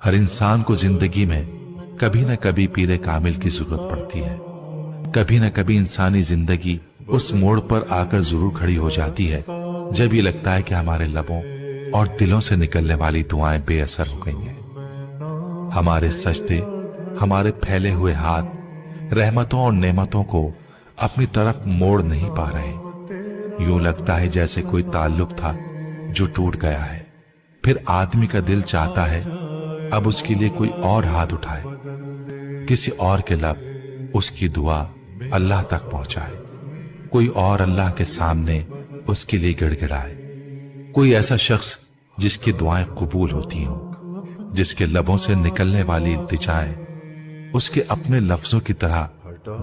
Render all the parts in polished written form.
ہر انسان کو زندگی میں کبھی نہ کبھی پیر کامل کی ضرورت پڑتی ہے۔ کبھی نہ کبھی انسانی زندگی اس موڑ پر آ کر ضرور کھڑی ہو جاتی ہے جب یہ لگتا ہے کہ ہمارے لبوں اور دلوں سے نکلنے والی دعائیں بے اثر ہو گئی ہیں۔ ہمارے سجدے، ہمارے پھیلے ہوئے ہاتھ رحمتوں اور نعمتوں کو اپنی طرف موڑ نہیں پا رہے۔ یوں لگتا ہے جیسے کوئی تعلق تھا جو ٹوٹ گیا ہے۔ پھر آدمی کا دل چاہتا ہے اب اس کے لیے کوئی اور ہاتھ اٹھائے، کسی اور کے لب اس کی دعا اللہ تک پہنچائے، کوئی اور اللہ کے سامنے اس کے لیے گڑ گڑائے، کوئی ایسا شخص جس کی دعائیں قبول ہوتی ہوں، جس کے لبوں سے نکلنے والی التجائیں اس کے اپنے لفظوں کی طرح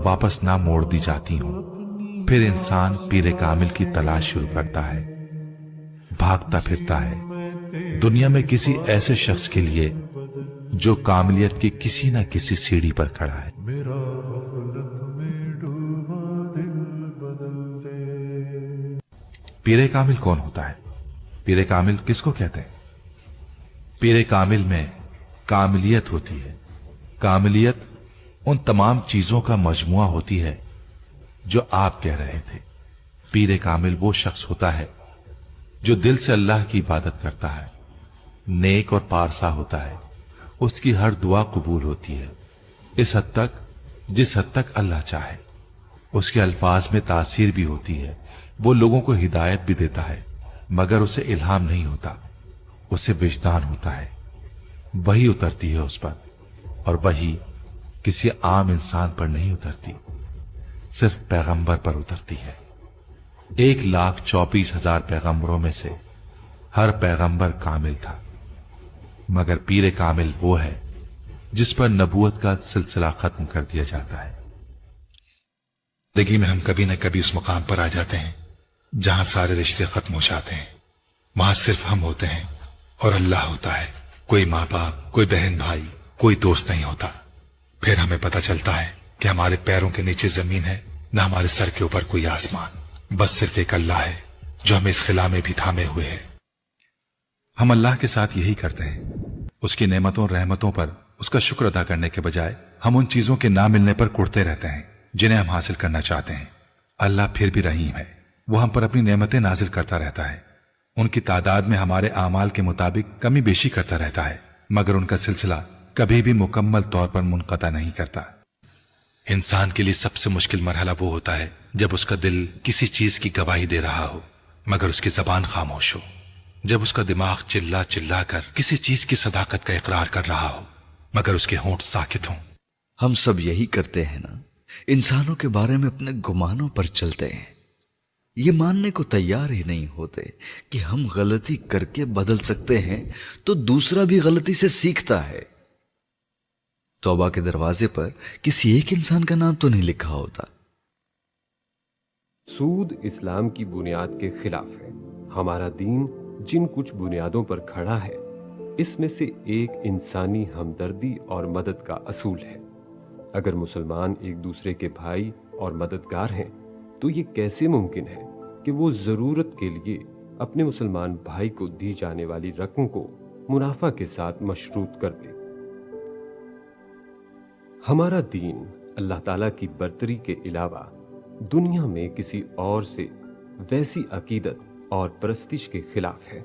واپس نہ موڑ دی جاتی ہوں۔ پھر انسان پیر کامل کی تلاش شروع کرتا ہے، بھاگتا پھرتا ہے دنیا میں کسی ایسے شخص کے لیے جو کاملیت کی کسی نہ کسی سیڑھی پر کھڑا ہے۔ پیر کامل کون ہوتا ہے؟ پیر کامل کس کو کہتے ہیں؟ پیر کامل میں کاملیت ہوتی ہے۔ کاملیت ان تمام چیزوں کا مجموعہ ہوتی ہے جو آپ کہہ رہے تھے۔ پیر کامل وہ شخص ہوتا ہے جو دل سے اللہ کی عبادت کرتا ہے، نیک اور پارسا ہوتا ہے، اس کی ہر دعا قبول ہوتی ہے، اس حد تک جس حد تک اللہ چاہے۔ اس کے الفاظ میں تاثیر بھی ہوتی ہے، وہ لوگوں کو ہدایت بھی دیتا ہے، مگر اسے الہام نہیں ہوتا، اسے وجدان ہوتا ہے، وہی اترتی ہے اس پر، اور وہی کسی عام انسان پر نہیں اترتی، صرف پیغمبر پر اترتی ہے۔ 1,24,000 پیغمبروں میں سے ہر پیغمبر کامل تھا، مگر پیر کامل وہ ہے جس پر نبوت کا سلسلہ ختم کر دیا جاتا ہے۔ زندگی میں ہم کبھی نہ کبھی اس مقام پر آ جاتے ہیں جہاں سارے رشتے ختم ہو جاتے ہیں، وہاں صرف ہم ہوتے ہیں اور اللہ ہوتا ہے، کوئی ماں باپ، کوئی بہن بھائی، کوئی دوست نہیں ہوتا۔ پھر ہمیں پتہ چلتا ہے کہ ہمارے پیروں کے نیچے زمین ہے، نہ ہمارے سر کے اوپر کوئی آسمان، بس صرف ایک اللہ ہے جو ہمیں اس خلا میں بھی تھامے ہوئے ہے۔ ہم اللہ کے ساتھ یہی کرتے ہیں، اس کی نعمتوں اور رحمتوں پر اس کا شکر ادا کرنے کے بجائے ہم ان چیزوں کے نہ ملنے پر کڑتے رہتے ہیں جنہیں ہم حاصل کرنا چاہتے ہیں۔ اللہ پھر بھی رحیم ہے، وہ ہم پر اپنی نعمتیں نازل کرتا رہتا ہے، ان کی تعداد میں ہمارے اعمال کے مطابق کمی بیشی کرتا رہتا ہے، مگر ان کا سلسلہ کبھی بھی مکمل طور پر منقطع نہیں کرتا۔ انسان کے لیے سب سے مشکل مرحلہ وہ ہوتا ہے جب اس کا دل کسی چیز کی گواہی دے رہا ہو مگر اس کی زبان خاموش ہو، جب اس کا دماغ چلا چلا کر کسی چیز کی صداقت کا اقرار کر رہا ہو مگر اس کے ہونٹ ساکت ہوں۔ ہم سب یہی کرتے ہیں نا، انسانوں کے بارے میں اپنے گمانوں پر چلتے ہیں، یہ ماننے کو تیار ہی نہیں ہوتے کہ ہم غلطی کر کے بدل سکتے ہیں تو دوسرا بھی غلطی سے سیکھتا ہے۔ توبہ کے دروازے پر کسی ایک انسان کا نام تو نہیں لکھا ہوتا۔ سود اسلام کی بنیاد کے خلاف ہے۔ ہمارا دین جن کچھ بنیادوں پر کھڑا ہے اس میں سے ایک انسانی ہمدردی اور مدد کا اصول ہے۔ اگر مسلمان ایک دوسرے کے بھائی اور مددگار ہیں تو یہ کیسے ممکن ہے کہ وہ ضرورت کے لیے اپنے مسلمان بھائی کو دی جانے والی رقم کو منافع کے ساتھ مشروط کر دے؟ ہمارا دین اللہ تعالیٰ کی برتری کے علاوہ دنیا میں کسی اور سے ویسی عقیدت اور پرستش کے خلاف ہے۔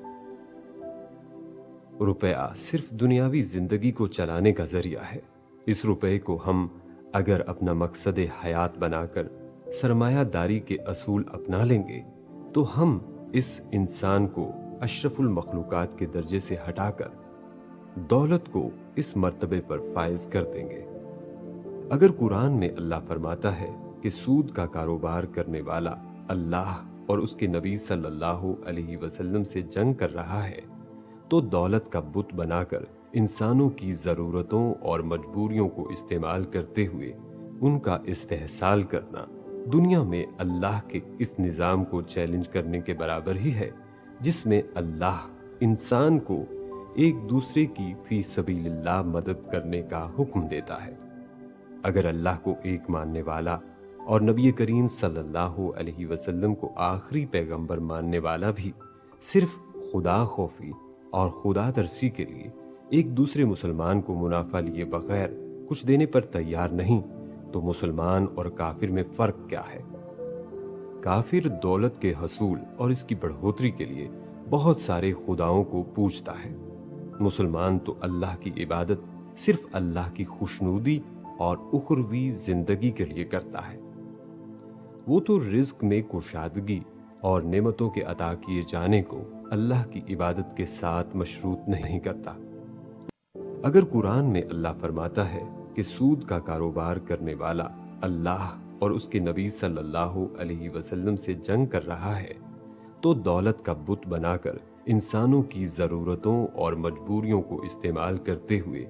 روپیہ صرف دنیاوی زندگی کو چلانے کا ذریعہ ہے۔ اس روپے کو ہم اگر اپنا مقصد حیات بنا کر سرمایہ داری کے اصول اپنا لیں گے تو ہم اس انسان کو اشرف المخلوقات کے درجے سے ہٹا کر دولت کو اس مرتبے پر فائز کر دیں گے۔ اگر قرآن میں اللہ فرماتا ہے کہ سود کا کاروبار کرنے والا اللہ اور اس کے نبی صلی اللہ علیہ وسلم سے جنگ کر رہا ہے تو دولت کا بت بنا کر انسانوں کی ضرورتوں اور مجبوریوں کو استعمال کرتے ہوئے ان کا استحصال کرنا دنیا میں اللہ کے اس نظام کو چیلنج کرنے کے برابر ہی ہے جس میں اللہ انسان کو ایک دوسرے کی فی سبیل اللہ مدد کرنے کا حکم دیتا ہے۔ اگر اللہ کو ایک ماننے والا اور نبی کریم صلی اللہ علیہ وسلم کو آخری پیغمبر ماننے والا بھی صرف خدا خوفی اور خدا ترسی کے لیے ایک دوسرے مسلمان کو منافع لیے بغیر کچھ دینے پر تیار نہیں تو مسلمان اور کافر میں فرق کیا ہے؟ کافر دولت کے حصول اور اس کی بڑھوتری کے لیے بہت سارے خداؤں کو پوجتا ہے، مسلمان تو اللہ کی عبادت صرف اللہ کی خوشنودی اور اخروی زندگی کے لیے کرتا ہے۔ وہ تو رزق میں کشادگی اور نعمتوں کے عطا کیے جانے کو اللہ کی عبادت کے ساتھ مشروط نہیں کرتا۔ اگر قرآن میں اللہ فرماتا ہے کہ سود کا کاروبار کرنے والا اللہ اور اس کے نبی صلی اللہ علیہ وسلم سے جنگ کر رہا ہے، تو دولت کا بت بنا کر انسانوں کی ضرورتوں اور مجبوریوں کو استعمال کرتے ہوئے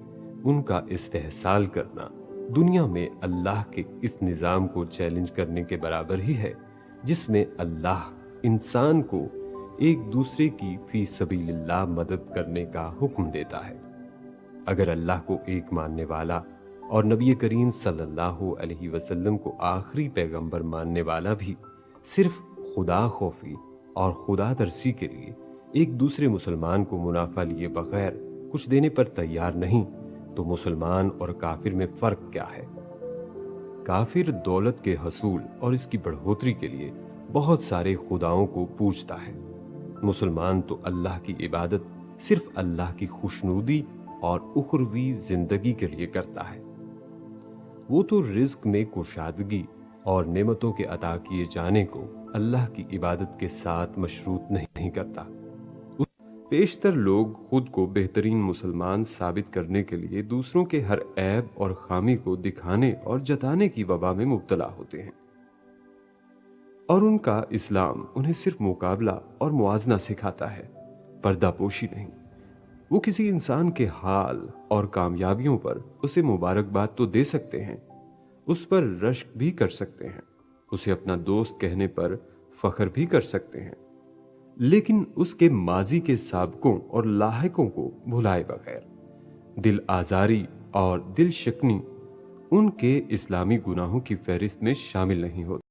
ان کا استحصال کرنا دنیا میں اللہ کے اس نظام کو چیلنج کرنے کے برابر ہی ہے جس میں اللہ انسان کو ایک دوسرے کی فی سبیل اللہ مدد کرنے کا حکم دیتا ہے۔ اگر اللہ کو ایک ماننے والا اور نبی کریم صلی اللہ علیہ وسلم کو آخری پیغمبر ماننے والا بھی صرف خدا خوفی اور خدا ترسی کے لیے ایک دوسرے مسلمان کو منافع لیے بغیر کچھ دینے پر تیار نہیں تو مسلمان اور کافر میں فرق کیا ہے؟ کافر دولت کے حصول اور اس کی بڑھوتری کے لیے بہت سارے خداؤں کو پوجتا ہے، مسلمان تو اللہ کی عبادت صرف اللہ کی خوشنودی اور اخروی زندگی کے لیے کرتا ہے۔ وہ تو رزق میں کشادگی اور نعمتوں کے عطا کیے جانے کو اللہ کی عبادت کے ساتھ مشروط نہیں کرتا۔ بیشتر لوگ خود کو بہترین مسلمان ثابت کرنے کے لیے دوسروں کے ہر عیب اور خامی کو دکھانے اور جتانے کی وبا میں مبتلا ہوتے ہیں، اور ان کا اسلام انہیں صرف مقابلہ اور موازنہ سکھاتا ہے، پردہ پوشی نہیں۔ وہ کسی انسان کے حال اور کامیابیوں پر اسے مبارکباد تو دے سکتے ہیں، اس پر رشک بھی کر سکتے ہیں، اسے اپنا دوست کہنے پر فخر بھی کر سکتے ہیں، لیکن اس کے ماضی کے سابقوں اور لاحقوں کو بھلائے بغیر دل آزاری اور دل شکنی ان کے اسلامی گناہوں کی فہرست میں شامل نہیں ہوتے۔